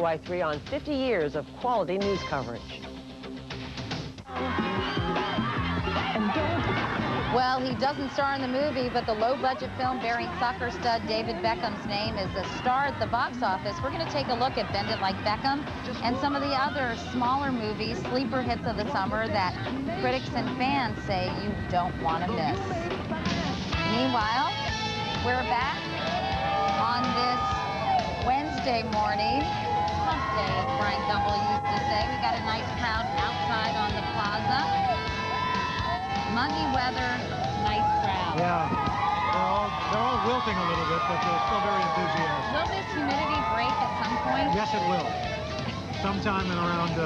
KY3 on 50 years of quality news coverage. Well, he doesn't star in the movie, but the low-budget film bearing soccer stud David Beckham's name is a star at the box office. We're going to take a look at Bend It Like Beckham and some of the other smaller movies, sleeper hits of the summer that critics and fans say you don't want to miss. Meanwhile, we're back on this Wednesday morning. Hump day, as Brian Gumbel used to say. We got a nice crowd outside on the plaza. Muggy weather, nice crowd. Yeah, they're all wilting a little bit, but they're still very enthusiastic. Will this humidity break at some point? Yes, it will. Sometime in around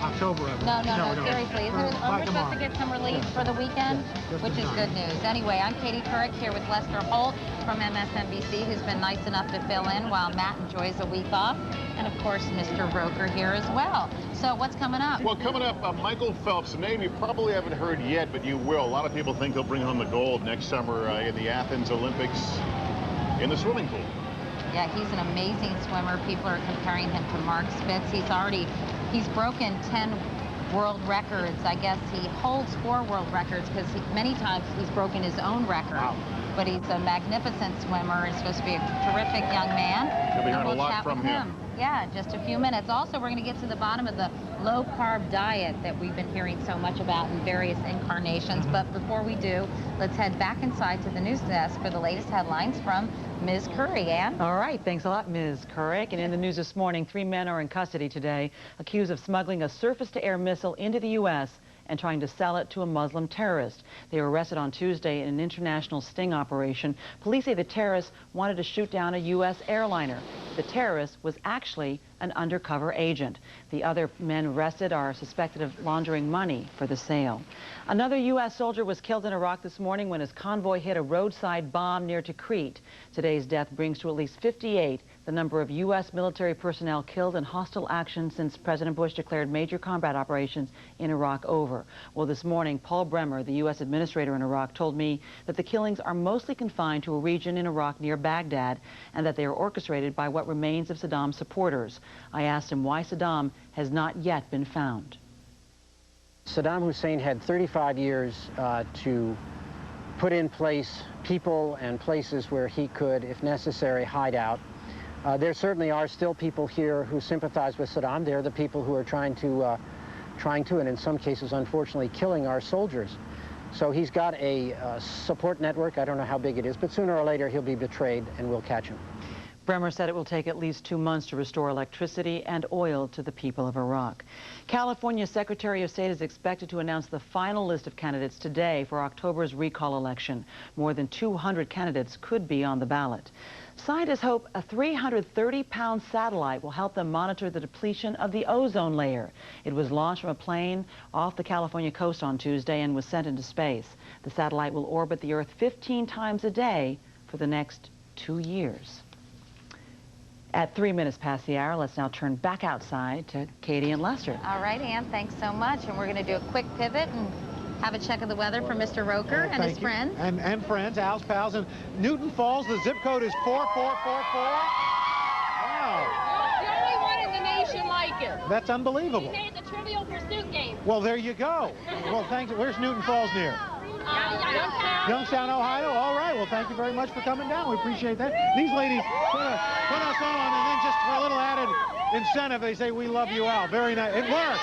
October, I believe. No, seriously. Are we supposed to get some relief for the weekend? Yes, which is good news. Anyway, I'm Katie Couric here with Lester Holt from MSNBC, who's been nice enough to fill in while Matt enjoys a week off. And, of course, Mr. Roker here as well. So what's coming up? Well, coming up, Michael Phelps, a name you probably haven't heard yet, but you will. A lot of people think he'll bring home the gold next summer in the Athens Olympics in the swimming pool. Yeah, he's an amazing swimmer. People are comparing him to Mark Spitz. He's broken 10 world records. I guess he holds 4 world records because many times he's broken his own record. Wow. But he's a magnificent swimmer. He's supposed to be a terrific young man. You'll be hearing a lot from him. Yeah, just a few minutes. Also, we're going to get to the bottom of the low-carb diet that we've been hearing so much about in various incarnations. But before we do, let's head back inside to the news desk for the latest headlines from Ms. Curry. Ann? All right, thanks a lot, Ms. Couric. And in the news this morning, 3 men are in custody today, accused of smuggling a surface-to-air missile into the U.S. and trying to sell it to a Muslim terrorist. They were arrested on Tuesday in an international sting operation. Police say the terrorists wanted to shoot down a U.S. airliner. The terrorist was actually an undercover agent. The other men arrested are suspected of laundering money for the sale. Another U.S. soldier was killed in Iraq this morning when his convoy hit a roadside bomb near Tikrit. Today's death brings to at least 58 the number of U.S. military personnel killed in hostile action since President Bush declared major combat operations in Iraq over. Well, this morning, Paul Bremer, the U.S. administrator in Iraq, told me that the killings are mostly confined to a region in Iraq near Baghdad and that they are orchestrated by what remains of Saddam's supporters. I asked him why Saddam has not yet been found. Saddam Hussein had 35 years to put in place people and places where he could, if necessary, hide out. There certainly are still people here who sympathize with Saddam. They're the people who are trying to, and in some cases, unfortunately, killing our soldiers. So he's got a support network. I don't know how big it is, but sooner or later he'll be betrayed and we'll catch him. Bremer said it will take at least 2 months to restore electricity and oil to the people of Iraq. California Secretary of State is expected to announce the final list of candidates today for October's recall election. More than 200 candidates could be on the ballot. Scientists hope a 330-pound satellite will help them monitor the depletion of the ozone layer. It was launched from a plane off the California coast on Tuesday and was sent into space. The satellite will orbit the Earth 15 times a day for the next 2 years. At 3 minutes past the hour, let's now turn back outside to Katie and Lester. All right, Ann, thanks so much. And we're going to do a quick pivot and have a check of the weather for Mr. Roker and his friends. And friends, Al's pals. And Newton Falls, the zip code is 4444. Wow. The only one in the nation like it. That's unbelievable. He made the Trivial Pursuit game. Well, there you go. Well, thanks. Where's Newton Falls near? Youngstown, Ohio. All right. Well, thank you very much for coming down. We appreciate that. These ladies put us on, and then just for a little added incentive, they say, we love you, Al. Very nice. It worked.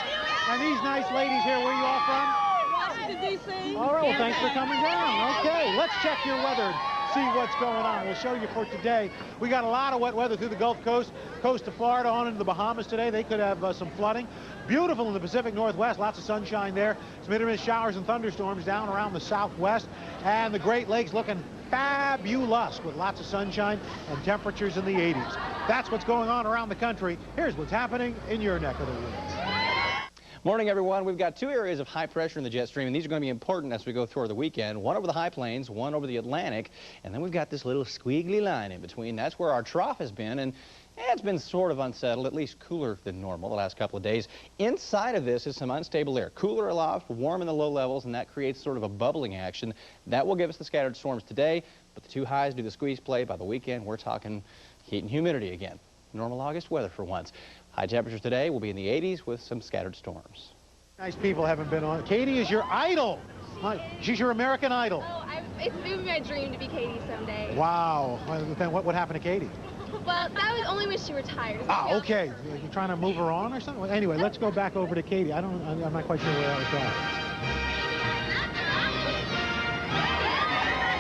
And these nice ladies here, where are you all from? Washington, D.C. All right. Well, thanks for coming down. Okay. Let's check your weather. See what's going on. We'll show you for today. We got a lot of wet weather through the Gulf Coast, coast of Florida, on into the Bahamas today. They could have some flooding. Beautiful in the Pacific Northwest, lots of sunshine there. Some intermittent showers and thunderstorms down around the Southwest. And the Great Lakes looking fabulous with lots of sunshine and temperatures in the 80s. That's what's going on around the country. Here's what's happening in your neck of the woods. Morning, everyone. We've got 2 areas of high pressure in the jet stream, and these are going to be important as we go through the weekend. One over the high plains, one over the Atlantic, and then we've got this little squiggly line in between. That's where our trough has been, and it's been sort of unsettled, at least cooler than normal the last couple of days. Inside of this is some unstable air. Cooler aloft, warm in the low levels, and that creates sort of a bubbling action. That will give us the scattered storms today, but the 2 highs do the squeeze play. By the weekend, we're talking heat and humidity again. Normal August weather for once. High temperatures today will be in the 80s with some scattered storms. Nice people haven't been on. Katie is your idol. She's your American Idol. Oh, it's been my dream to be Katie someday. Wow. Then what happened to Katie? Well, that was only when she retired. Ah, okay. You trying to move her on or something? Anyway, let's go back over to Katie. I'm not quite sure where I was going.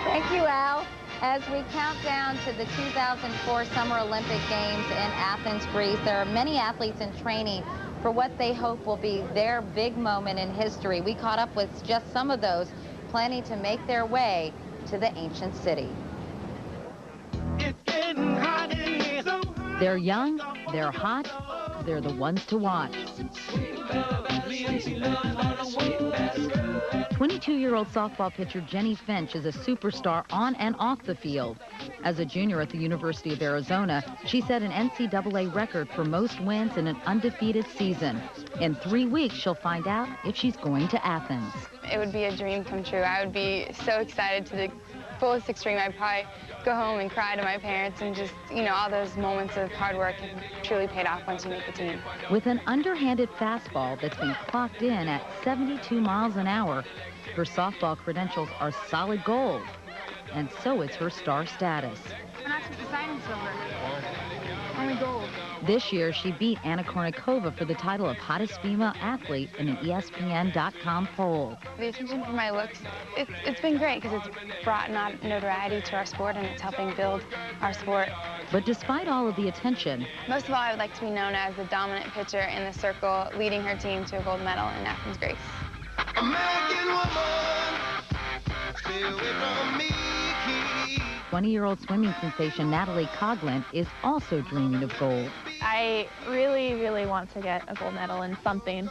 Thank you, Al. As we count down to the 2004 Summer Olympic Games in Athens, Greece, there are many athletes in training for what they hope will be their big moment in history. We caught up with just some of those planning to make their way to the ancient city. They're young, they're hot, they're the ones to watch. 22-year-old softball pitcher Jenny Finch is a superstar on and off the field. As a junior at the University of Arizona, she set an NCAA record for most wins in an undefeated season. In 3 weeks, she'll find out if she's going to Athens. It would be a dream come true. I would be so excited to the fullest extreme. I'd probably go home and cry to my parents, and just, you know, all those moments of hard work have truly paid off once you make the team. With an underhanded fastball that's been clocked in at 72 miles an hour, her softball credentials are solid gold, and so is her star status. We're not supposed to sign in silver. Only gold. This year, she beat Anna Kournikova for the title of hottest female athlete in an ESPN.com poll. The attention for my looks, it's been great because it's brought notoriety to our sport, and it's helping build our sport. But despite all of the attention, most of all, I would like to be known as the dominant pitcher in the circle, leading her team to a gold medal in Athens, Greece. American woman, stay away from me. 20-year-old swimming sensation Natalie Coughlin is also dreaming of gold. I really, really want to get a gold medal in something.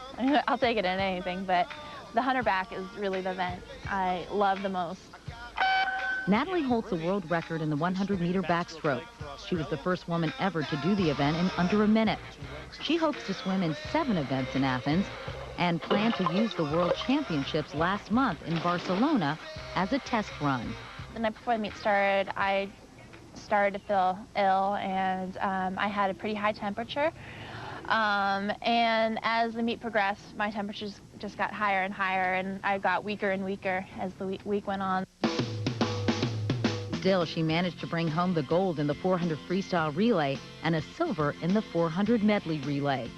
I'll take it in anything, but the 100 back is really the event I love the most. Natalie holds the world record in the 100-meter backstroke. She was the first woman ever to do the event in under a minute. She hopes to swim in 7 events in Athens and planned to use the World Championships last month in Barcelona as a test run. The night before the meet started, I started to feel ill, and I had a pretty high temperature. And as the meet progressed, my temperatures just got higher and higher, and I got weaker and weaker as the week went on. Still, she managed to bring home the gold in the 400 freestyle relay and a silver in the 400 medley relay.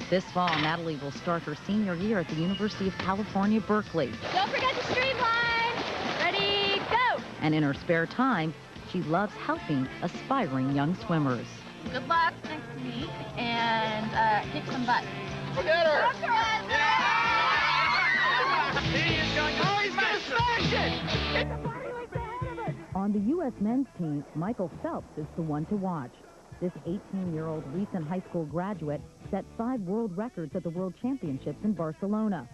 This fall, Natalie will start her senior year at the University of California, Berkeley. Don't forget the streamline. Ready, go! And in her spare time, she loves helping aspiring young swimmers. Good luck next meet, and kick some butt. Get her! On the U.S. men's team, Michael Phelps is the one to watch. This 18-year-old recent high school graduate set 5 world records at the World Championships in Barcelona.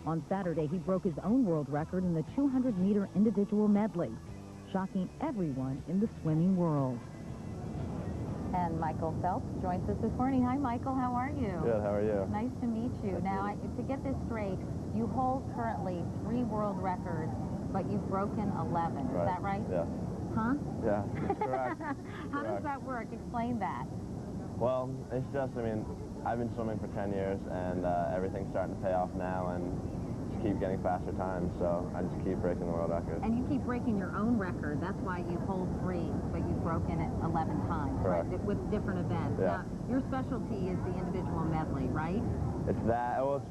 On Saturday, he broke his own world record in the 200-meter individual medley, shocking everyone in the swimming world. And Michael Phelps joins us this morning. Hi, Michael. How are you? Good. How are you? Nice to meet you. Now, to get this straight, you hold currently 3 world records, but you've broken 11. Right. Is that right? Yeah. Huh? Yeah, that's correct. How does that work? Explain that. Well, it's just, I mean, I've been swimming for 10 years, and everything's starting to pay off now, and just keep getting faster times, so I just keep breaking the world record. And you keep breaking your own record. That's why you hold 3, but you've broken it 11 times, correct. Right? With different events. Yeah. Now, your specialty is the individual medley, right? It's that, well,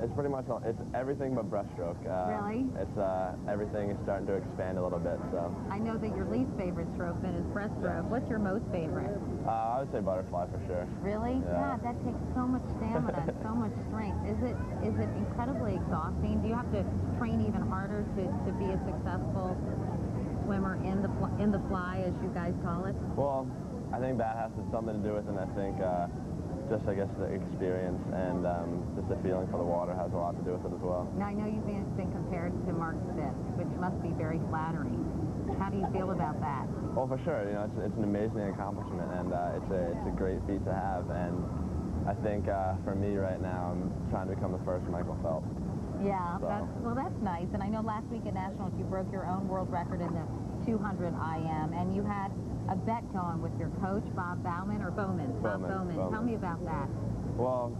it's pretty much, it's everything but breaststroke. Really? It's, everything is starting to expand a little bit, so. I know that your least favorite stroke then is breaststroke. What's your most favorite? I would say butterfly for sure. Really? Yeah. God, that takes so much stamina and so much strength. Is it incredibly exhausting? Do you have to train even harder to be a successful swimmer in the fly, as you guys call it? Well, I think that has something to do with it, and I think just, I guess, the experience and just the feeling for the water has a lot to do with it as well. Now, I know you've been compared to Mark Spitz, which must be very flattering. How do you feel about that? Well, for sure. You know, it's an amazing accomplishment, and it's a great feat to have. And I think for me right now, I'm trying to become the first Michael Phelps. Yeah, so. that's nice. And I know last week at Nationals you broke your own world record in the 200 IM, and you had a bet going with your coach, Bob Bowman, or Bowman? Bob Bowman. Tell me about that. Well,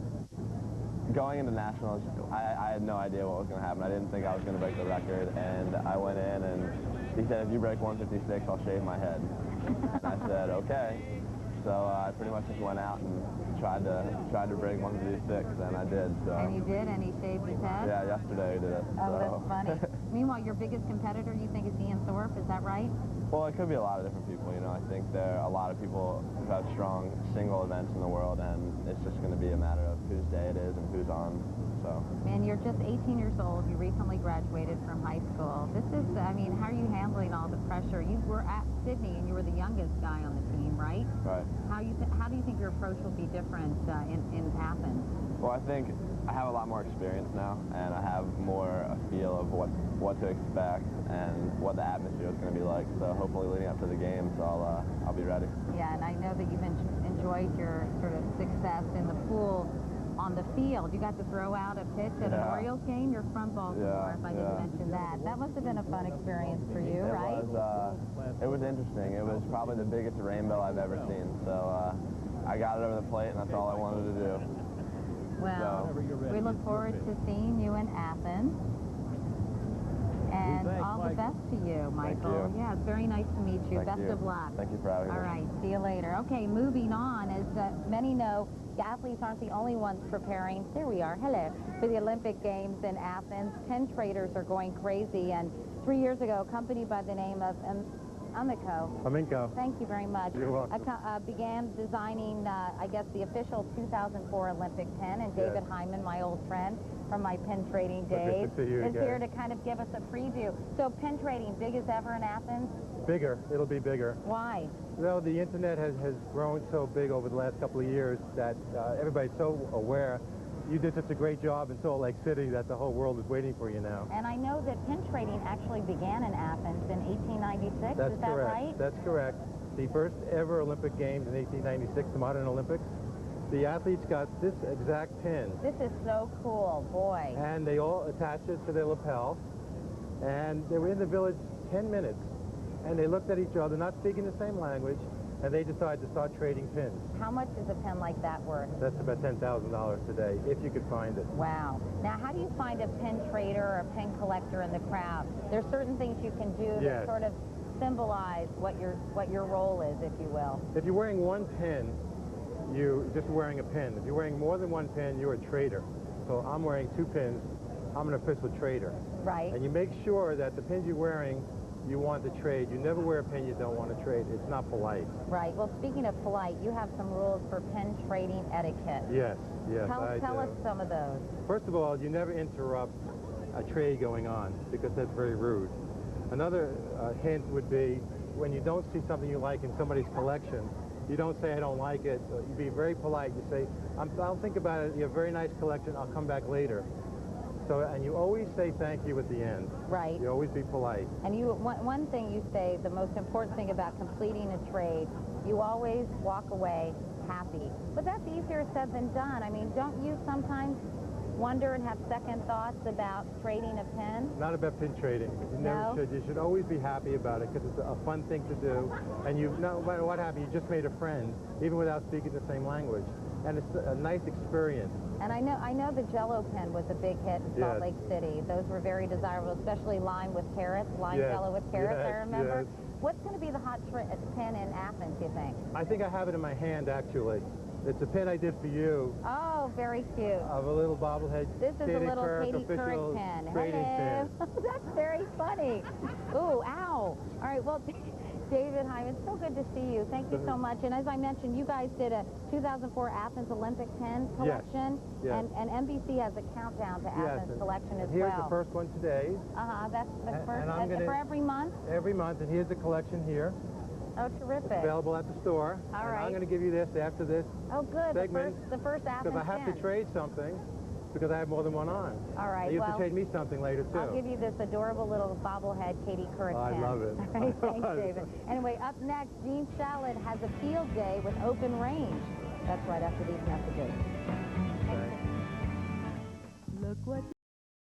going into nationals, I had no idea what was going to happen. I didn't think I was going to break the record, and I went in, and he said, if you break 156, I'll shave my head. And I said, okay. So I pretty much just went out and tried to break 156, and I did. So. And you did, and he shaved his head? Yeah, yesterday he did it. Oh, so. that's funny. Meanwhile, your biggest competitor, you think, is Ian Thorpe, is that right? Well, it could be a lot of different people, you know. I think there are a lot of people who have strong single events in the world, and it's just going to be a matter of whose day it is and who's on, so. And you're just 18 years old. You recently graduated from high school. This is, I mean, how are you handling all the pressure? You were at Sydney, and you were the youngest guy on the team, right? Right. How do you think your approach will be different in Athens? Well, I think I have a lot more experience now, and I have more a feel of what to expect and what the atmosphere is going to be like. So hopefully leading up to the games, I'll be ready. Yeah, and I know that you've enjoyed your sort of success in the pool on the field. You got to throw out a pitch at an Orioles game. You're from Baltimore, if I didn't mention that. That must have been a fun experience for you, right? It was interesting. It was probably the biggest rainbow I've ever seen. So I got it over the plate, and that's all I wanted to do. Well, we look forward to seeing you in Athens. And all the best to you, Michael. Thank you. Yeah, it's very nice to meet you. Thank Best you. of luck. Thank you for having me. All right, see you later. Okay, moving on. As many know, the athletes aren't the only ones preparing. There we are. Hello. For the Olympic Games in Athens. 10 traders are going crazy. And 3 years ago, a company by the name of Aminco. Thank you very much. You're welcome. Began designing, I guess, the official 2004 Olympic pin, and David Hyman, my old friend from my pin trading days, is here to kind of give us a preview. So pin trading, big as ever in Athens? Bigger. It'll be bigger. Why? Well, the internet has grown so big over the last couple of years that everybody's so aware. You did such a great job in Salt Lake City that the whole world is waiting for you now. And I know that pin trading actually began in Athens in 1896. That's is that correct. right? That's correct. The first ever Olympic Games in 1896, the Modern Olympics. The athletes got this exact pin. This is so cool, boy. And they all attached it to their lapel. And they were in the village 10 minutes. And they looked at each other, not speaking the same language, and they decided to start trading pins. How much is a pin like that worth? That's about $10,000 today, if you could find it. Wow. Now, how do you find a pin trader or a pin collector in the crowd? There's certain things you can do that sort of symbolize what your role is, if you will. If you're wearing one pin, you're just wearing a pin. If you're wearing more than one pin, you're a trader. So I'm wearing 2 pins. I'm an official trader. Right. And you make sure that the pins you're wearing, you want to trade. You never wear a pin you don't want to trade. It's not polite. Right. Well, speaking of polite, you have some rules for pin trading etiquette. Yes, Tell us some of those. First of all, you never interrupt a trade going on because that's very rude. Another hint would be when you don't see something you like in somebody's collection, you don't say, I don't like it. You be very polite. You say, I'll think about it. You have a very nice collection. I'll come back later. So, and you always say thank you at the end. Right. You always be polite. And one thing you say, the most important thing about completing a trade, you always walk away happy. But that's easier said than done. I mean, don't you sometimes wonder and have second thoughts about trading a pin? Not about pin trading. You never should. You should always be happy about it because it's a fun thing to do. And no matter what happened, you just made a friend, even without speaking the same language. And it's a nice experience. And I know the Jell-O pen was a big hit in Salt Lake City. Those were very desirable, especially lime with carrots, lime Jell-O with carrots, I remember. What's going to be the hot pin in Athens, you think? I think I have it in my hand, actually. It's a pin I did for you. Oh, very cute. Of a little bobblehead. This is a little Katie Couric pin. Hello. That's very funny. Ooh, ow. All right, well, David Hyman, so good to see you. Thank you so much. And as I mentioned, you guys did a 2004 Athens Olympic pin collection. Yes. And NBC has a countdown to Athens collection as here's well. the first one today. That's the first. For every month? Every month. And here's the collection here. Oh, terrific. It's available at the store. All right. I'm going to give you this after this segment. The first Athens because I have to trade something because I have more than one on. All right. You have to trade me something later, too. I'll give you this adorable little bobblehead Katie Couric pin. I love it. All right, thanks, David. Anyway, up next, Gene Shalit has a field day with open range. That's right after these messages. Look what